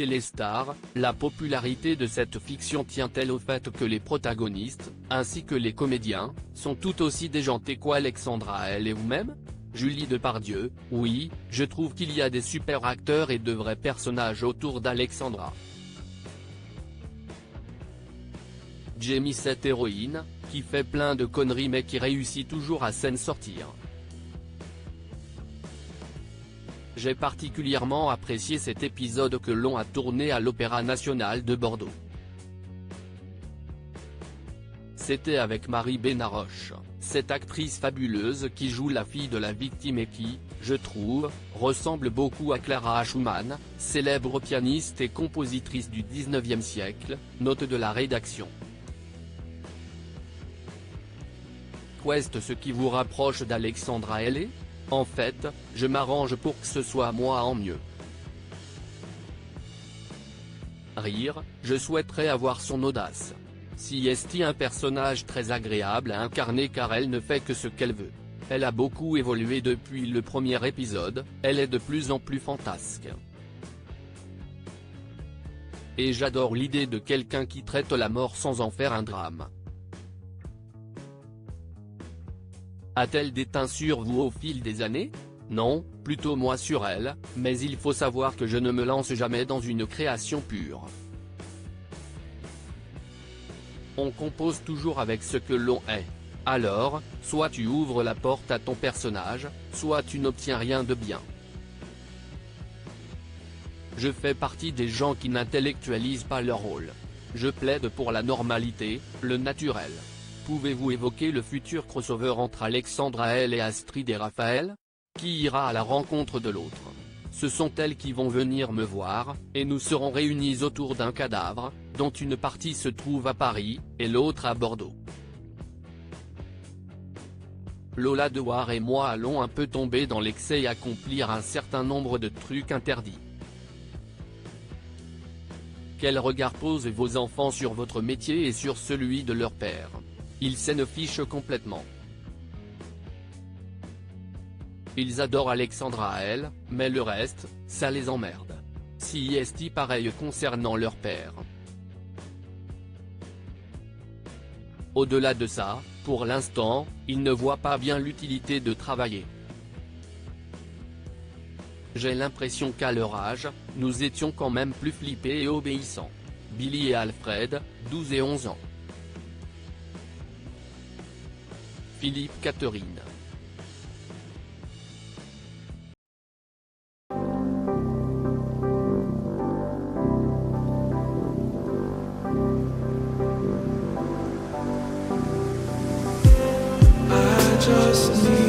Téléstar, la popularité de cette fiction tient-elle au fait que les protagonistes, ainsi que les comédiens, sont tout aussi déjantés qu'Alexandra elle et vous-même? Julie Depardieu, oui, je trouve qu'il y a des super acteurs et de vrais personnages autour d'Alexandra. Jamie, cette héroïne, qui fait plein de conneries mais qui réussit toujours à s'en sortir. J'ai particulièrement apprécié cet épisode que l'on a tourné à l'Opéra National de Bordeaux. C'était avec Marie Benaroche, cette actrice fabuleuse qui joue la fille de la victime et qui, je trouve, ressemble beaucoup à Clara Schumann, célèbre pianiste et compositrice du XIXe siècle, note de la rédaction. Qu'est-ce ce qui vous rapproche d'Alexandra Ailey? En fait, je m'arrange pour que ce soit moi en mieux. Rire, je souhaiterais avoir son audace. Si est un personnage très agréable à incarner car elle ne fait que ce qu'elle veut. Elle a beaucoup évolué depuis le premier épisode, elle est de plus en plus fantasque. Et j'adore l'idée de quelqu'un qui traite la mort sans en faire un drame. A-t-elle déteint sur vous au fil des années? Non, plutôt moi sur elle, mais il faut savoir que je ne me lance jamais dans une création pure. On compose toujours avec ce que l'on est. Alors, soit tu ouvres la porte à ton personnage, soit tu n'obtiens rien de bien. Je fais partie des gens qui n'intellectualisent pas leur rôle. Je plaide pour la normalité, le naturel. Pouvez-vous évoquer le futur crossover entre Alexandra Ailey et Astrid et Raphaël? Qui ira à la rencontre de l'autre? Ce sont elles qui vont venir me voir, et nous serons réunis autour d'un cadavre, dont une partie se trouve à Paris, et l'autre à Bordeaux. Lola Dewar et moi allons un peu tomber dans l'excès et accomplir un certain nombre de trucs interdits. Quel regard posent vos enfants sur votre métier et sur celui de leur père? Ils s'en fichent complètement. Ils adorent Alexandra Ailey, mais le reste, ça les emmerde. Si est pareil concernant leur père. Au-delà de ça, pour l'instant, ils ne voient pas bien l'utilité de travailler. J'ai l'impression qu'à leur âge, nous étions quand même plus flippés et obéissants. Billy et Alfred, 12 et 11 ans. Philippe Catherine. I just need